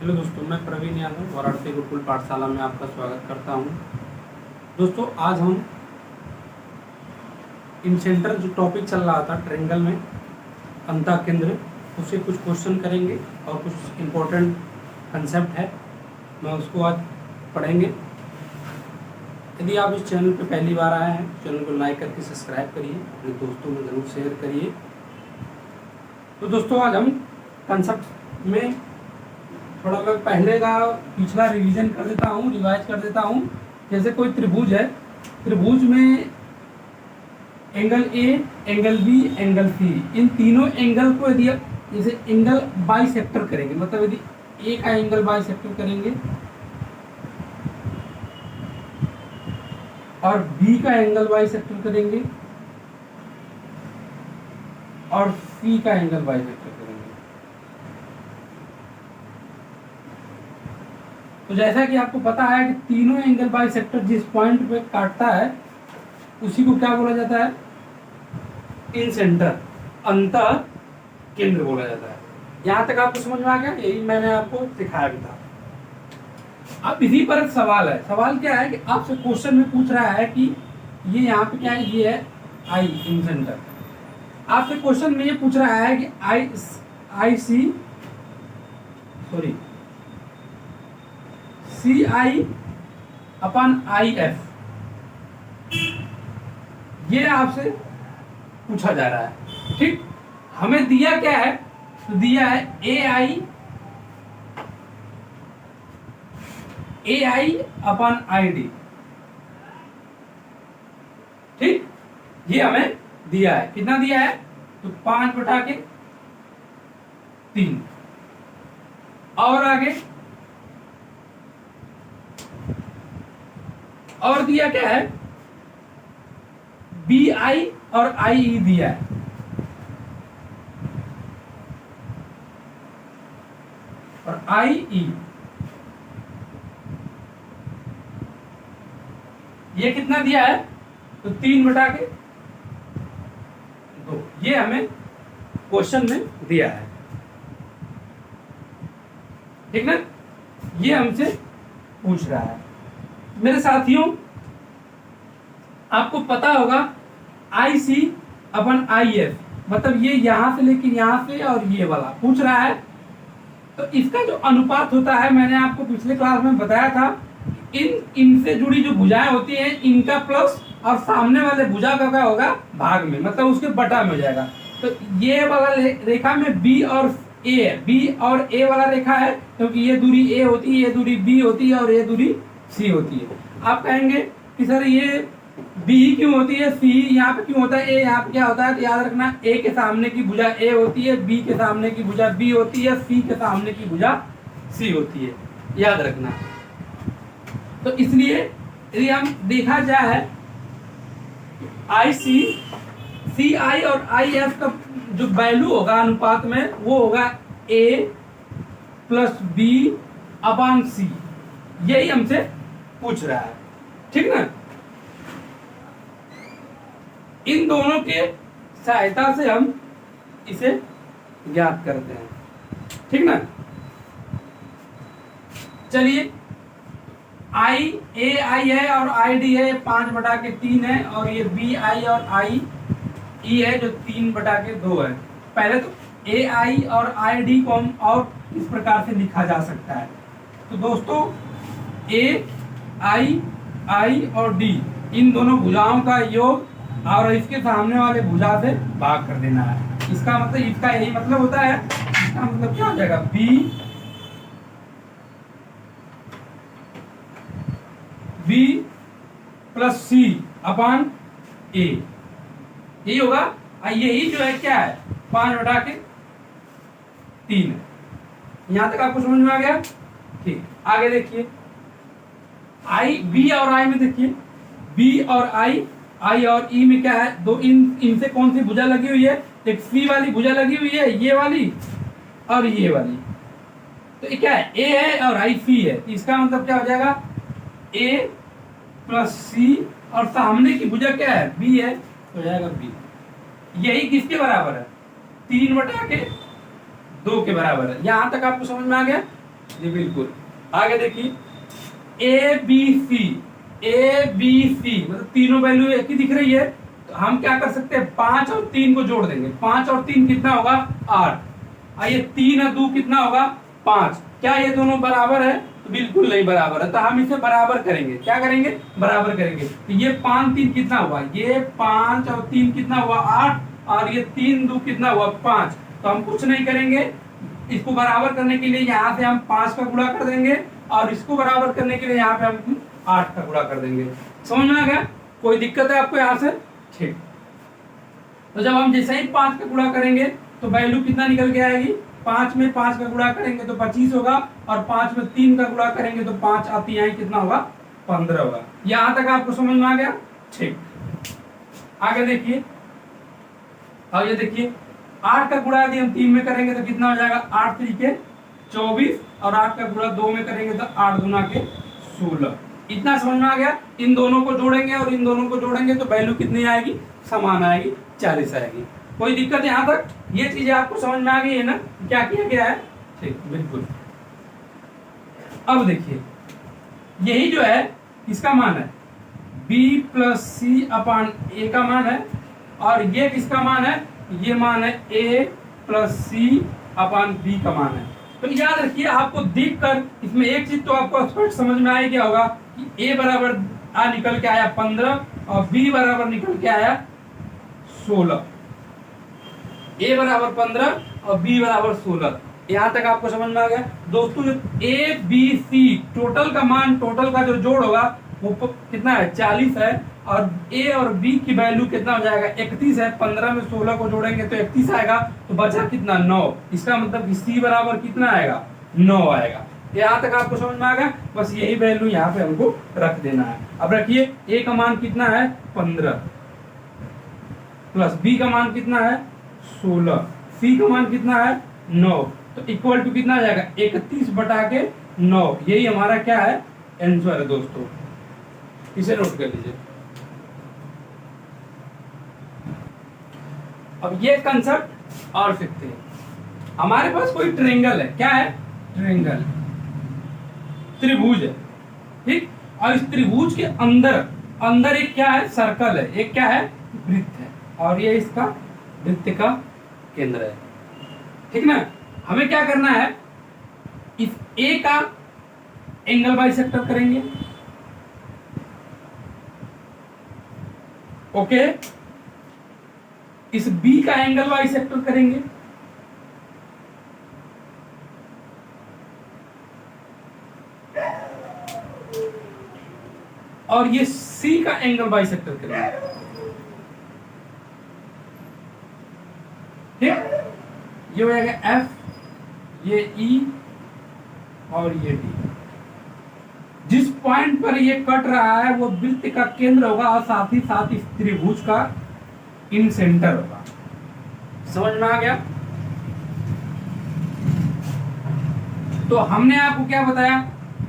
Hello दोस्तों, मैं प्रवीण यादव वाराणसी गुरुकुल पाठशाला में आपका स्वागत करता हूं। दोस्तों, आज हम इन सेंटर जो टॉपिक चल रहा था ट्रायंगल में अंतः केंद्र, उससे कुछ क्वेश्चन करेंगे और कुछ इम्पोर्टेंट कंसेप्ट है, मैं उसको आज पढ़ेंगे। यदि आप इस चैनल पर पहली बार आए हैं, चैनल को लाइक करके सब्सक्राइब करिए, अपने दोस्तों में ज़रूर शेयर करिए। तो दोस्तों, आज हम कंसेप्ट में थोड़ा मैं पहले का पिछला रिवीजन कर देता हूँ, रिवाइज कर देता हूँ। जैसे कोई त्रिभुज है, त्रिभुज में angle A, angle B, angle C, इन तीनों एंगल को यदि जैसे एंगल बाइसेक्टर करेंगे, मतलब यदि ए का एंगल बाइसेक्टर करेंगे और बी का एंगल बाइसेक्टर करेंगे और सी का एंगल बाइसेक्टर करेंगे, तो जैसा कि आपको पता है कि तीनों एंगल बाइसेक्टर जिस पॉइंट पे काटता है उसी को क्या बोला जाता है? इन सेंटर, अंतः केंद्र बोला जाता है। यहां तक आपको समझ में आ गया? यही मैंने आपको सिखाया भी था। अब इसी पर एक सवाल है। सवाल क्या है कि आपसे क्वेश्चन में पूछ रहा है कि ये यहाँ पे क्या है, ये है आई इन सेंटर। आपसे क्वेश्चन में ये पूछ रहा है कि सी आई अपन आई एफ, ये आपसे पूछा जा रहा है। ठीक, हमें दिया क्या है? तो दिया है ए आई अपन आई डी। ठीक, ये हमें दिया है। कितना दिया है? तो 5/3। और आगे और दिया क्या है? बी आई और आई ई दिया है। और आई ई, ये कितना दिया है? तो 3/2। ये हमें क्वेश्चन में दिया है। ठीक ना, ये हमसे पूछ रहा है। मेरे साथियों, आपको पता होगा आई सी अपन आई एफ, मतलब ये यहां से लेके यहां से और ये वाला पूछ रहा है। तो इसका जो अनुपात होता है, मैंने आपको पिछले क्लास में बताया था, इनसे जुड़ी जो भुजाएं होती हैं, इनका प्लस और सामने वाले भुजा का क्या होगा? भाग में, मतलब उसके बटा में हो जाएगा। तो ये वाला रेखा में बी और ए है, बी और ए वाला रेखा है, क्योंकि ये दूरी ए होती है, ये दूरी बी होती है और ये दूरी सी होती है। आप कहेंगे कि सर ये बी क्यों होती है, सी यहाँ पे क्यों होता है, ए यहाँ पे क्या होता है? तो याद रखना, ए के सामने की भुजा ए होती है, बी के सामने की भुजा बी होती है, सी के सामने की भुजा सी होती है, याद रखना। तो इसलिए यदि हम देखा जाए आई सी आई और आई एफ का जो वैल्यू होगा अनुपात में, वो होगा ए प्लस बी अपॉन सी। यही हमसे पूछ रहा है। ठीक ना, इन दोनों के सहायता से हम इसे ज्ञात करते हैं। ठीक ना, चलिए, ए आई है और आई डी है 5/3 है, और ये बी आई और आई ई है जो 3/2 है। पहले तो ए आई और आई डी को हम और इस प्रकार से लिखा जा सकता है। तो दोस्तों, ए आई और डी, इन दोनों भुजाओं का योग और इसके सामने वाले भुजा से भाग कर देना है। इसका मतलब, इसका यही मतलब होता है। इसका मतलब क्या हो जाएगा? बी प्लस सी अपॉन ए, यही होगा। यही जो है क्या है? 5/3 है। यहां तक आपको समझ में आ गया? ठीक, आगे देखिए, आई बी और आई में देखिए, बी और आई और ई में क्या है? दो इनसे कौन सी भुजा लगी हुई है? एक सी वाली भुजा लगी हुई है, ये वाली और ये वाली। तो ये क्या है? ए है और आई सी है। इसका मतलब क्या हो जाएगा? ए प्लस सी, और सामने की भुजा क्या है? बी है, तो हो जाएगा बी। यही किसके बराबर है? 3/2 के बराबर है। यहां तक आपको समझ में आ गया? जी बिल्कुल। आगे देखिए ए बी सी, ए बी सी मतलब तीनों वैल्यू एक ही दिख रही है, तो हम क्या कर सकते हैं 5 और 3 को जोड़ देंगे। 5 और 3 कितना होगा 8। आइए 3 और 2 कितना होगा 5। क्या ये दोनों बराबर है? तो बिल्कुल नहीं बराबर है, तो हम इसे बराबर करेंगे। क्या करेंगे? बराबर करेंगे। तो ये 5 3 कितना हुआ, ये 5 और 3 कितना हुआ 8, और ये 3 2 कितना हुआ 5। तो हम कुछ नहीं करेंगे, इसको बराबर करने के लिए यहाँ से हम 5 का गुणा कर देंगे, और इसको बराबर करने के लिए यहाँ पे हम 8 का गुणा कर देंगे। समझ में आ गया? कोई दिक्कत है आपको यहाँ से? ठीक। तो जब हम जैसे ही 5 का गुणा करेंगे तो वैल्यू कितना निकल के आएगी, 5 में 5 का गुणा करेंगे तो 25 होगा, और 5 में 3 का गुणा करेंगे तो 5 आती है कितना होगा 15 होगा। यहाँ तक आपको समझ में आ गया? ठीक। आगे देखिए, और ये देखिए 8 का गुणा यदि हम 3 में करेंगे तो कितना हो जाएगा 8 3 के 24, और 8 का गुणा 2 में करेंगे तो 8 गुना के 16। इतना समझ में आ गया? इन दोनों को जोड़ेंगे और इन दोनों को जोड़ेंगे तो वैल्यू कितनी आएगी, समान आएगी, 40 आएगी। कोई दिक्कत यहाँ तक? ये चीजें आपको समझ में आ गई है ना, क्या किया गया है? ठीक, बिल्कुल। अब देखिए यही जो है किसका मान है, b प्लस सी अपान ए का मान है, और ये किसका मान है, ये मान है a plus C upon B का मान है। तो याद रखिए, आपको देख कर इसमें एक चीज तो आपको स्पष्ट समझ में आएगी होगा कि a बराबर आ निकल के आया 15 और b बराबर निकल के आया 16। a बराबर 15 और b बराबर 16। यहाँ तक आपको समझ में आ गया दोस्तों? ए बी सी टोटल का मान, टोटल का जो जोड़ होगा वो कितना है 40 है, और a और b की वैल्यू कितना हो जाएगा 31 है। 15 में 16 को जोड़ेंगे तो 31 आएगा, तो बचा कितना 9। इसका मतलब कि c बराबर कितना आएगा 9 आएगा। यहाँ तक आपको समझ में आ गया? बस यही वैल्यू यहाँ पे हमको रख देना है। अब रखिए a का मान कितना है 15 प्लस b का मान कितना है 16, c का मान कितना है 9, तो इक्वल टू कितना आ जाएगा 31 बटा के 9। यही हमारा क्या है आंसर है दोस्तों, इसे नोट कर लीजिए। अब ये कंसेप्ट और सीखते हैं। हमारे पास कोई ट्रायंगल है, क्या है ट्रायंगल, त्रिभुज है, ठीक। और इस त्रिभुज के अंदर अंदर एक क्या है सर्कल है, एक क्या है वृत्त है, और ये इसका वृत्त का केंद्र है, ठीक ना। हमें क्या करना है, इस ए का एंगल बाइसेक्टर करेंगे, ओके। इस बी का एंगल बाइसेक्टर करेंगे, और ये सी का एंगल बाइसेक्टर करेंगे, ठीक। ये हो जाएगा एफ, ये ई और ये डी। जिस पॉइंट पर ये कट रहा है वो वृत्त का केंद्र होगा, और साथ ही साथ इस त्रिभुज का इन सेंटर होगा। समझ में आ गया? तो हमने आपको क्या बताया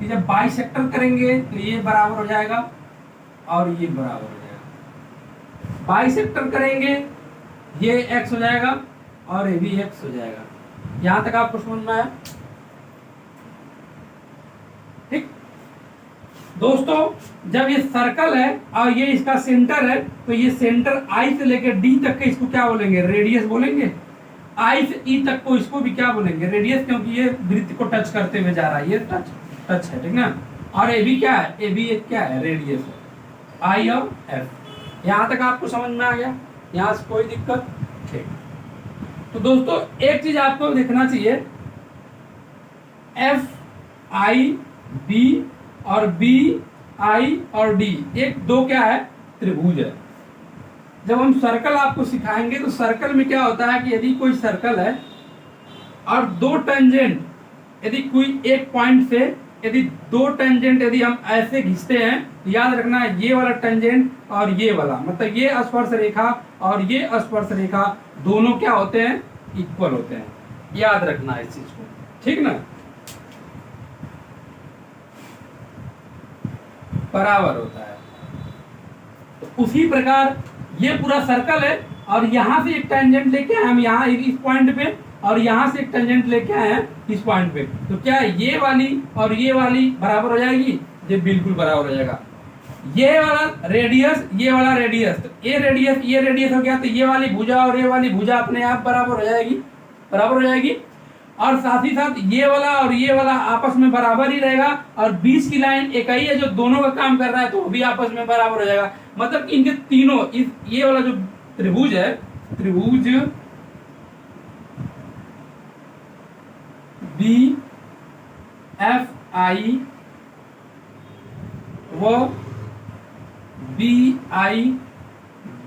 कि जब बाइसेक्टर करेंगे तो ये बराबर हो जाएगा और ये बराबर हो जाएगा। बाइसेक्टर करेंगे ये x हो जाएगा और ये भी x हो जाएगा। यहां तक आपको समझ में आया? ठीक दोस्तों, जब ये सर्कल है और ये इसका सेंटर है, तो ये सेंटर I से लेकर D तक के इसको क्या बोलेंगे, रेडियस बोलेंगे। I से E तक को इसको भी क्या बोलेंगे, रेडियस, क्योंकि ये वृत्त को टच करते हुए जा रहा है, ये टच है, ठीक ना। और ए भी क्या है, ए भी एक क्या है रेडियस है, I और F। यहाँ तक आपको समझ में आ गया? यहाँ से कोई दिक्कत? ठीक। तो दोस्तों एक चीज आपको देखना चाहिए, F I B और B I और D एक दो क्या है त्रिभुज है। जब हम सर्कल आपको सिखाएंगे तो सर्कल में क्या होता है कि यदि कोई सर्कल है और दो टेंजेंट, यदि कोई एक पॉइंट से यदि दो टेंजेंट यदि हम ऐसे खींचते हैं, याद रखना है ये वाला टेंजेंट और ये वाला, मतलब ये स्पर्श रेखा और ये स्पर्श रेखा दोनों क्या होते हैं, इक्वल होते हैं। याद रखना है इस चीज को, ठीक ना, बराबर होता है। तो उसी प्रकार ये पूरा सर्कल है और यहां से एक टेंजेंट लेके हम यहाँ इस पॉइंट पे और यहाँ से एक टेंजेंट लेके आए हैं इस पॉइंट पे, तो क्या ये वाली और ये वाली बराबर हो जाएगी? ये बिल्कुल बराबर हो जाएगा। ये वाला रेडियस, ये वाला रेडियस, तो ये रेडियस हो गया, तो ये वाली भुजा और ये वाली भुजा अपने आप बराबर हो जाएगी, बराबर हो जाएगी। और साथ ही साथ ये वाला और ये वाला आपस में बराबर ही रहेगा, और बीच की लाइन एक ही है जो दोनों का काम कर रहा है, तो वो भी आपस में बराबर हो जाएगा। मतलब कि इनके तीनों, इस ये वाला जो त्रिभुज है, त्रिभुज बी एफ आई वो बी आई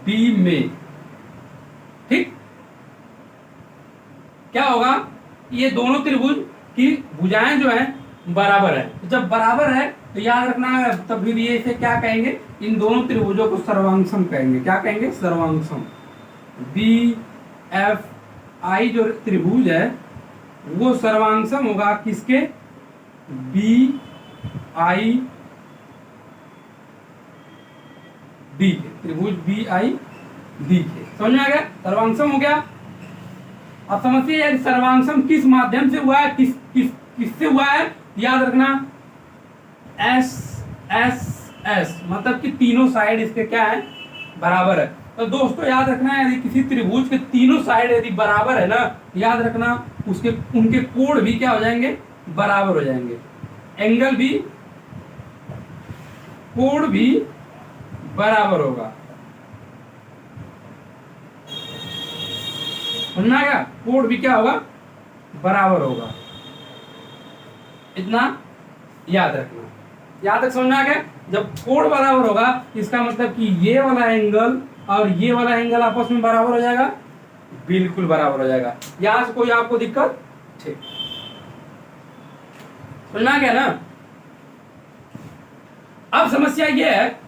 डी में, ठीक, क्या होगा? ये दोनों त्रिभुज की भुजाएं जो हैं बराबर है। तो जब बराबर है तो याद रखना है, तब फिर ये इसे क्या कहेंगे? इन दोनों त्रिभुजों को सर्वांगसम कहेंगे। क्या कहेंगे? सर्वांगसम। बी एफ आई जो त्रिभुज है वो सर्वांगसम होगा किसके? बी आई डी के, त्रिभुज बी आई डी के। समझ में आ गया? सर्वांगसम हो गया। अब समझिए सर्वांगसम किस माध्यम से हुआ है, किससे हुआ है? याद रखना एस एस एस, मतलब कि तीनों साइड इसके क्या है? बराबर है। तो दोस्तों याद रखना है, यदि किसी त्रिभुज के तीनों साइड यदि बराबर है ना, याद रखना उसके उनके कोण भी क्या हो जाएंगे? बराबर हो जाएंगे। एंगल भी, कोण भी बराबर होगा। समझना क्या? कोण भी क्या होगा? बराबर होगा। इतना याद रखना। याद तक समझना क्या? जब कोण बराबर होगा इसका मतलब कि ये वाला एंगल और ये वाला एंगल आपस में बराबर हो जाएगा, बिल्कुल बराबर हो जाएगा। यहां से कोई आपको दिक्कत? ठीक, समझना क्या ना? अब समस्या ये है,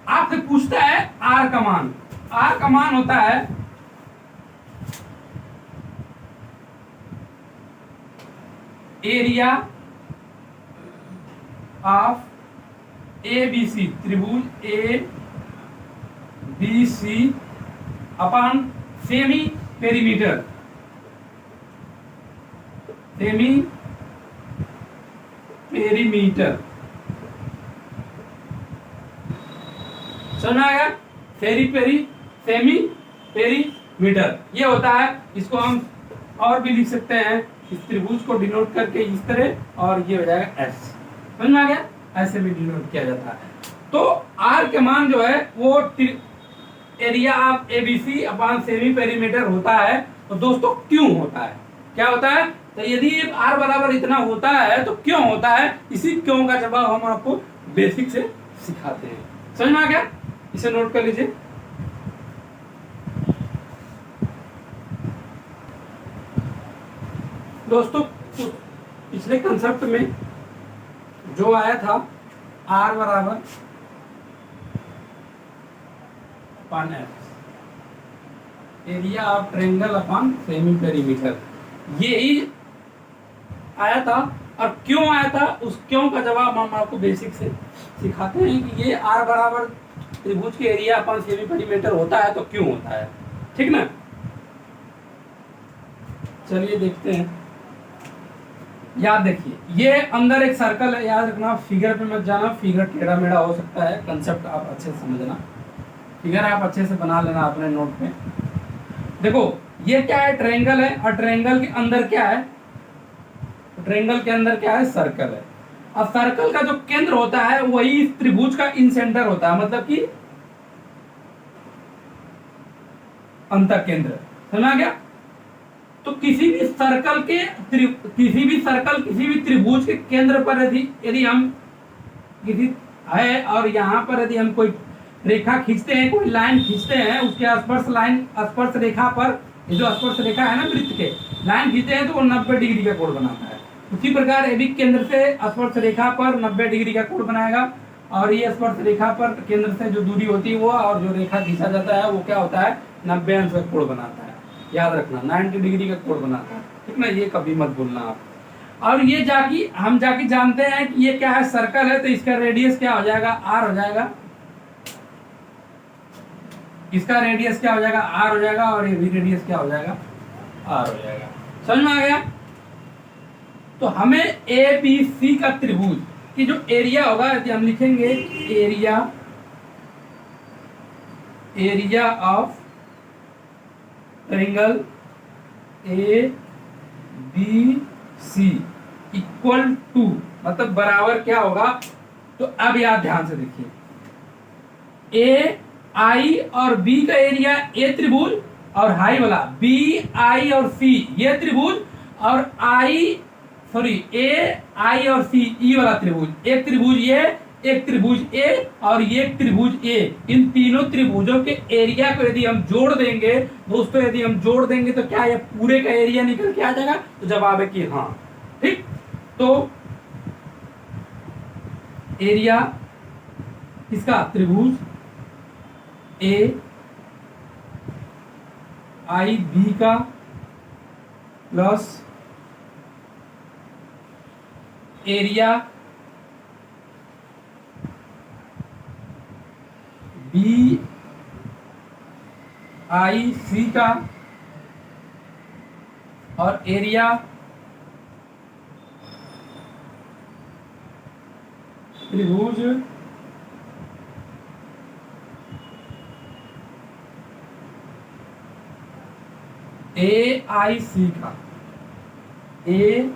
आपसे पूछता है आर का मान। आर का मान होता है area of A B C, त्रिभुज A B C upon semi perimeter, semi perimeter. समझ आएगा? सेमी पेरीमीटर ये होता है। इसको हम और भी लिख सकते हैं, इस त्रिभुज को डिनोट करके इस तरह, और ये हो जाएगा एस। समझ में आ गया? ऐसे भी डिनोट किया जाता है। तो आर के मान जो है वो area of ABC upon semi perimeter होता है। तो दोस्तों क्यों होता है? क्या होता है? तो यदि आर बराबर इतना होता है तो क्यों होता है? इसी क्यों का जवाब हम आपको बेसिक से सिखाते हैं। समझ में आ गया? इसे नोट कर लीजिए। दोस्तों पिछले कंसेप्ट में जो आया था आर बराबर upon F, area of triangle upon semi perimeter, ये ही आया था। और क्यों आया था, उस क्यों का जवाब हम आपको बेसिक से सिखाते हैं कि ये आर बराबर त्रिभुज के एरिया अपॉन सेमी पेरीमीटर होता है तो क्यों होता है। ठीक ना? चलिए देखते हैं। याद देखिए, ये अंदर एक सर्कल है। याद रखना, फिगर पे मत जाना, फिगर टेढ़ा मेढ़ा हो सकता है। कंसेप्ट आप अच्छे से समझना, फिगर आप अच्छे से बना लेना अपने नोट पे। देखो ये क्या है? ट्रायंगल है, और ट्रायंगल के अंदर क्या है? ट्रायंगल के अंदर क्या है? सर्कल है। अब सर्कल का जो केंद्र होता है वही इस त्रिभुज का इन सेंटर होता है, मतलब कि अंत केंद्र। समझा गया? तो किसी भी सर्कल किसी भी त्रिभुज के केंद्र पर यदि हम किसी है, और यहाँ पर यदि हम कोई रेखा खींचते हैं, कोई लाइन खींचते हैं, उसके स्पर्श रेखा पर, ये जो स्पर्श रेखा है ना वृत्त के, लाइन खींचते हैं तो वो 90 डिग्री का कोण बनाता है। उसी प्रकार ये भी केंद्र से स्पर्श रेखा पर 90 डिग्री का कोण बनाएगा, और ये स्पर्श रेखा पर केंद्र से जो दूरी होती है वो, और जो रेखा खींचा जाता है वो क्या होता है? 90 अंश का कोण बनाता है। याद रखना 90 डिग्री का कोण बनाता है। ठीक ना? ये कभी मत भूलना आप। और ये हम जाके जानते हैं कि ये क्या है? सर्कल है, तो इसका रेडियस क्या हो जाएगा? आर हो जाएगा। इसका रेडियस क्या हो जाएगा, आर हो जाएगा, और ये भी रेडियस क्या हो जाएगा, आर हो जाएगा। समझ में आ गया। तो हमें ए बी सी का त्रिभुज की जो एरिया होगा, यदि हम लिखेंगे area of triangle A B C equal to, मतलब बराबर क्या होगा। तो अब याद ध्यान से देखिए, ए आई और बी का एरिया ए त्रिभुज, और हाई वाला बी आई और सी ये त्रिभुज, और ए आई और सी ई वाला त्रिभुज, एक त्रिभुज ये, एक त्रिभुज ए और ये त्रिभुज ए। इन तीनों त्रिभुजों के एरिया को यदि हम जोड़ देंगे दोस्तों, यदि हम जोड़ देंगे तो क्या ये पूरे का एरिया निकल के आ जाएगा। तो जवाब है कि हाँ। ठीक, तो एरिया किसका, त्रिभुज ए आई बी का प्लस एरिया बी आई सी का, और एरिया त्रिभुज ए आई सी का, ए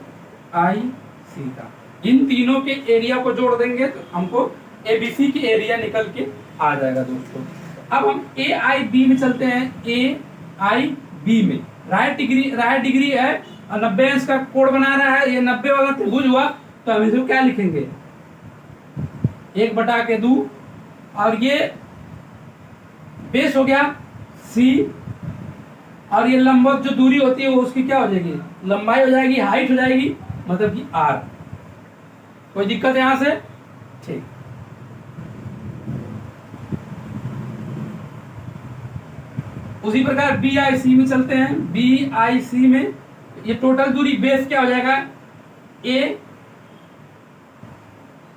आई सी का। इन तीनों के एरिया को जोड़ देंगे तो हमको एबीसी की एरिया निकल के आ जाएगा दोस्तों। अब हम ए आई बी में चलते हैं। ए आई बी में राइट डिग्री है, 90 अंश का कोण बना रहा है, ये 90 वाला त्रिभुज हुआ। तो हम इसको क्या लिखेंगे, 1/2, और ये बेस हो गया सी, और ये लंबवत जो दूरी होती है वो उसकी क्या हो जाएगी, लंबाई हो जाएगी, हाइट हो जाएगी, मतलब कि आर। कोई दिक्कत यहां से? ठीक। उसी प्रकार बी आई सी में चलते हैं। बी आई सी में ये टोटल दूरी बेस क्या हो जाएगा, ए,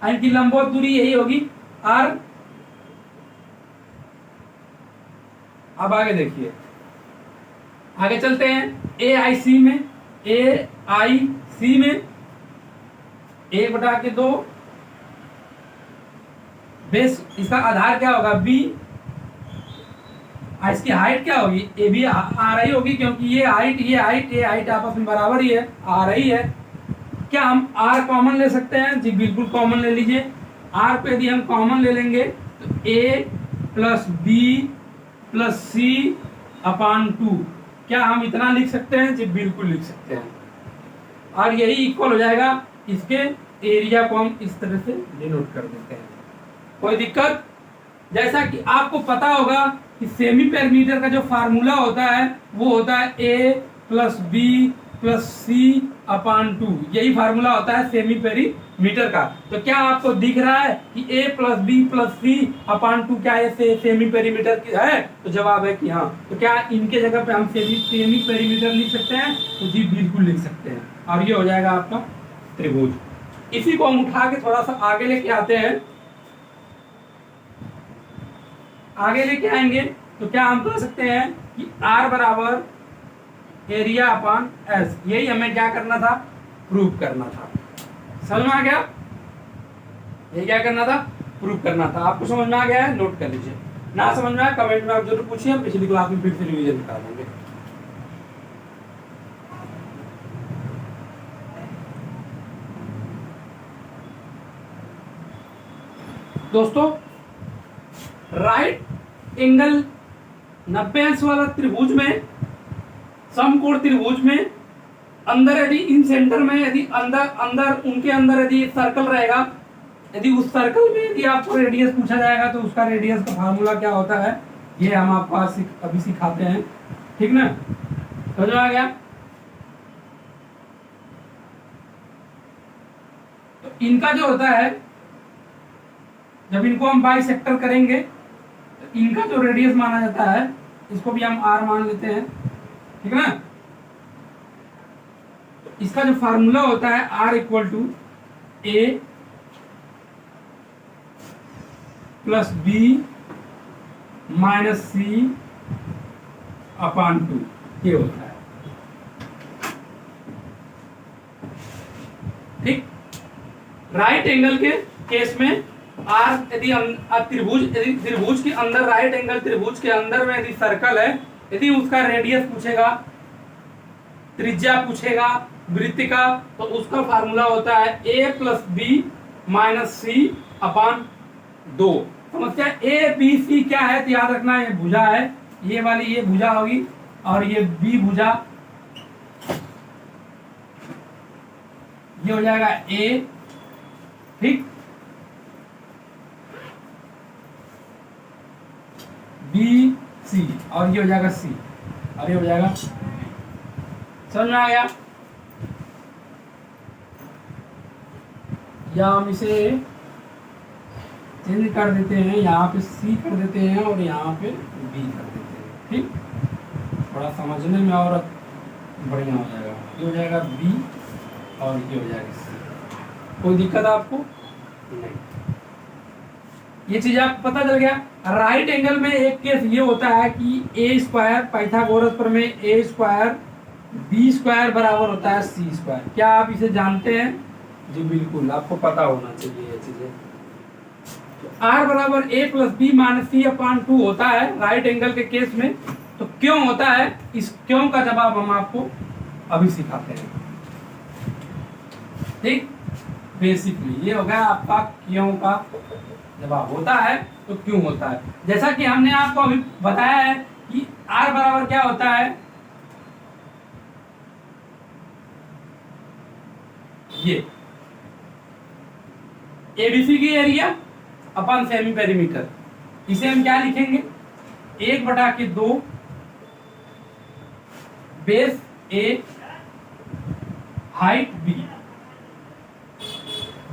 इनकी लंबवत दूरी यही होगी आर। अब आगे देखिए, आगे चलते हैं ए आई सी में। ए आई सी में 1/2 बेस, इसका आधार क्या होगा, बी, इसकी हाइट क्या होगी, ए भी आ रही होगी, क्योंकि ये हाइट आपस में बराबर ही है, आ रही है। क्या हम आर कॉमन ले सकते हैं? जी बिल्कुल कॉमन ले लीजिए। आर को यदि हम कॉमन ले लेंगे तो ए plus B plus C upon 2, क्या हम इतना लिख सकते हैं? जी बिल्कुल लिख सकते हैं। और यही इक्वल हो जाएगा, इसके एरिया को हम इस तरह से डिनोट कर देते हैं। कोई दिक्कत? जैसा कि आपको पता होगा कि सेमी पेरीमीटर का जो फार्मूला होता है वो होता है ए plus B plus C upon 2, यही फार्मूला होता है सेमी पेरीमीटर का। तो क्या आपको दिख रहा है कि ए plus B plus C upon 2 क्या है सेमी पेरीमीटर की है? तो जवाब है कि हाँ। तो क्या इनके जगह पे हम सेमी पेरीमीटर लिख सकते हैं? तो जी बिल्कुल लिख सकते हैं, और ये हो जाएगा आपका त्रिभुज। इसी को हम उठा के थोड़ा सा आगे लेके आते हैं। आगे लेके आएंगे तो क्या हम कह सकते हैं कि R बराबर एरिया अपान एस, यही हमें क्या करना था, प्रूव करना था। समझ में आ गया? ये क्या करना था, प्रूव करना था। आपको समझ में आ गया है? नोट कर लीजिए। ना समझ में आया कमेंट में आप जरूर पूछिए, हम पिछली क्लास में फिर से रिवीजन करा देंगे। दोस्तों राइट एंगल 90 अंश वाला त्रिभुज में, समकोण त्रिभुज में अंदर यदि इन सेंटर में यदि अंदर उनके अंदर यदि सर्कल रहेगा, यदि उस सर्कल में यदि आपको रेडियस पूछा जाएगा तो उसका रेडियस का फार्मूला क्या होता है ये हम आपको आज अभी सिखाते हैं। ठीक ना, समझ में आ गया? तो इनका जो होता है, जब इनको हम बाइसेक्टर करेंगे तो इनका जो रेडियस माना जाता है इसको भी हम आर मान लेते हैं। ठीक है ना? तो इसका जो फार्मूला होता है R equal to A plus B minus C upon two ये होता है। ठीक, राइट एंगल के केस में आर यदि त्रिभुज के अंदर, राइट एंगल त्रिभुज के अंदर में यदि सर्कल है, यदि उसका रेडियस पूछेगा, त्रिज्या पूछेगा वृत्त का, तो उसका फार्मूला होता है a plus B minus C upon 2। समस्या ए बी सी क्या है तो याद रखना, ये भुजा है, ये वाली ये भुजा होगी और ये बी भुजा, ये हो जाएगा ए। ठीक, बी सी और ये हो जाएगा सी और ये हो जाएगा, समझ में आ गया? या हम इसे चेंज कर देते हैं, यहाँ पे सी कर देते हैं और यहाँ पे बी कर देते हैं। ठीक, थोड़ा समझने में और बढ़िया हो जाएगा। ये हो जाएगा बी और ये हो जाएगा सी। कोई दिक्कत है आपको? नहीं। ये चीज आपको पता चल गया। राइट एंगल में एक केस ये होता है कि ए स्क्वायर, पाइथागोरस प्रमेय, ए स्क्वायर बी स्क्वायर बराबर होता है सी स्क्वायर। क्या आप इसे जानते हैं? जी बिल्कुल, आपको पता होना चाहिए ये चीजें। तो आर बराबर ए plus B minus C upon 2 होता है राइट एंगल के केस में। तो क्यों होता है, इस क्यों का जवाब हम आपको अभी सिखाते हैं। ठीक, बेसिकली ये हो गया आपका क्यों का जवाब। होता है तो क्यों होता है, जैसा कि हमने आपको अभी बताया है कि आर बराबर क्या होता है, ये एबीसी की एरिया अपन सेमी पेरीमीटर। इसे हम क्या लिखेंगे, 1/2 base A height B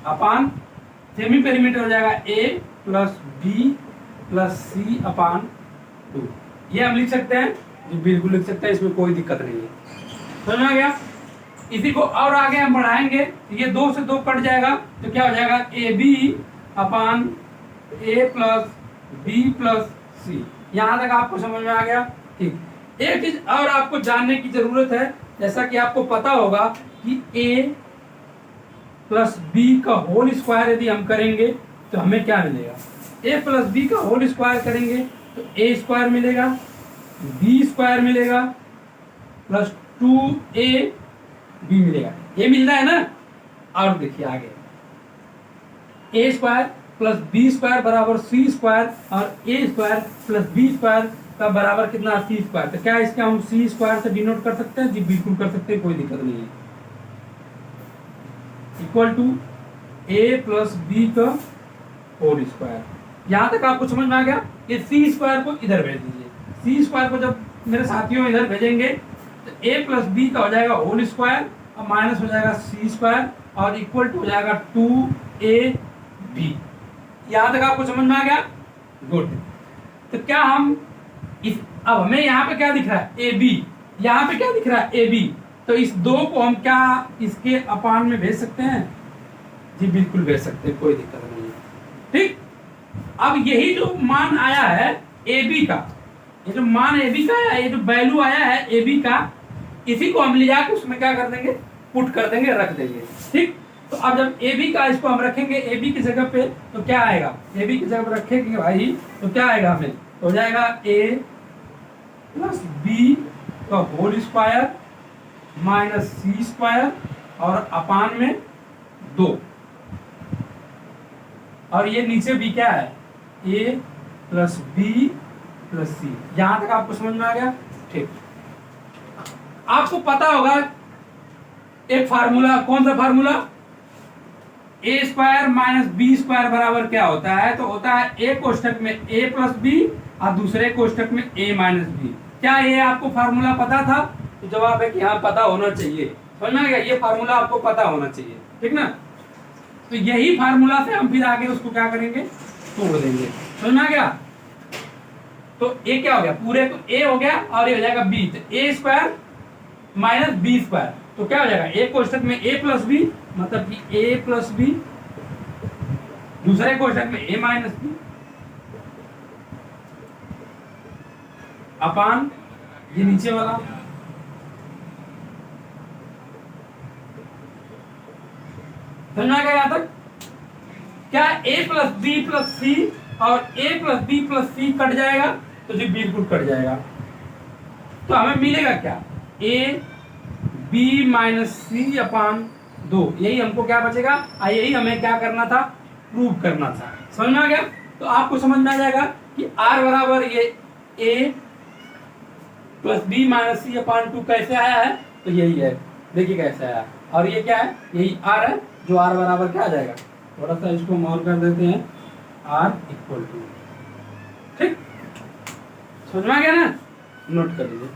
upon semi perimeter हो जाएगा A plus B plus C upon 2। ये हम लिख सकते हैं जी, बिल्कुल लिख सकते हैं, इसमें कोई दिक्कत नहीं है। समझ में आ गया? इसी को और आगे हम बढ़ाएंगे, ये 2 से 2 कट जाएगा तो क्या हो जाएगा, A B upon A plus B plus C. यहां तक आपको समझ में आ गया? ठीक, एक चीज और आपको जानने की जरूरत है, जैसा कि आपको पता होगा कि ए प्लस बी का होल स्क्वायर यदि हम करेंगे तो हमें क्या मिलेगा, ए प्लस बी का होल स्क्वायर करेंगे तो ए स्क्वायर मिलेगा, बी स्क्वायर मिलेगा प्लस 2a बी मिलेगा। ये मिल रहा है ना? और देखिए आगे, ए स्क्वायर प्लस बी स्क्वायर बराबर सी स्क्वायर और ए स्क्वायर प्लस बी स्क्वायर का बराबर कितना, सी स्क्वायर। तो क्या इसका हम सी स्क्वायर से डिनोट कर सकते हैं? जी बिल्कुल कर सकते हैं, कोई दिक्कत नहीं है। Equal to A plus B का होल स्क्वायर। यहां तक आपको समझ में आ गया? ये सी स्क्वायर को इधर भेज दीजिए। सी स्क्वायर को जब मेरे साथियों इधर भेजेंगे तो ए प्लस बी का हो जाएगा होल स्क्वायर और माइनस हो जाएगा सी स्क्वायर और इक्वल टू हो जाएगा 2ab। यहां तक आपको समझ में आ गया? गुड। तो क्या हम इस, अब हमें यहाँ पे क्या दिख रहा है, ए बी, यहाँ पे क्या दिख रहा है, ए बी। तो इस 2 को हम क्या इसके अपान में भेज सकते हैं? जी बिल्कुल भेज सकते हैं, कोई दिक्कत नहीं है। ठीक, अब यही जो मान आया है ए बी का, ये जो मान ए बी का है, ये जो वैल्यू आया है ए बी का, इसी को हम ले जाके उसमें क्या कर देंगे, पुट कर देंगे, रख देंगे। ठीक, तो अब जब ए बी का इसको हम रखेंगे ए बी की जगह पे तो क्या आएगा, ए बी की जगह पे रखेंगे भाई तो क्या आएगा, हमें तो हो जाएगा ए प्लस बी का होल स्क्वायर माइनस सी स्क्वायर और अपान में 2 और ये नीचे भी क्या है, ए प्लस बी प्लस सी। यहां तक आपको समझ में आ गया? ठीक, आपको पता होगा एक फार्मूला, कौन सा फार्मूला, ए स्क्वायर माइनस बी स्क्वायर बराबर क्या होता है, तो होता है एक कोष्ठक में ए प्लस बी और दूसरे कोष्ठक में ए माइनस बी। क्या ये आपको फार्मूला पता था? तो जवाब है कि हाँ पता होना चाहिए। समझ में आ गया? ये फार्मूला आपको पता होना चाहिए, ठीक ना? तो यही फार्मूला से हम फिर आगे उसको क्या करेंगे, तोड़ देंगे। समझ में आ गया? तो ए क्या हो गया, पूरे को ए हो गया और ये हो जाएगा बी, तो ए स्क्वायर माइनस बी स्क्वायर, तो क्या हो जाएगा, एक कोष्ठक में ए प्लस बी मतलब कि ए प्लस बी, दूसरे कोष्ठक में ए माइनस बी। अपान ये नीचे वाला, समझ में आ गया यहाँ तक? क्या a plus B plus C और a plus B plus C cut जाएगा? तो जी बिल्कुल कट जाएगा। तो हमें मिलेगा क्या? a b minus C upon 2, यही हमको क्या बचेगा, यही हमें क्या करना था, प्रूव करना था। समझ में आ गया? तो आपको समझ में आ जाएगा कि r बराबर ये a plus B minus C upon 2 कैसे आया है। तो यही है, देखिए कैसे आया। और ये क्या है, यही r है, जो r बराबर क्या आ जाएगा, थोड़ा सा इसको हम और कर देते हैं, r इक्वल टू, ठीक, समझ में आ गया ना? नोट कर लीजिए।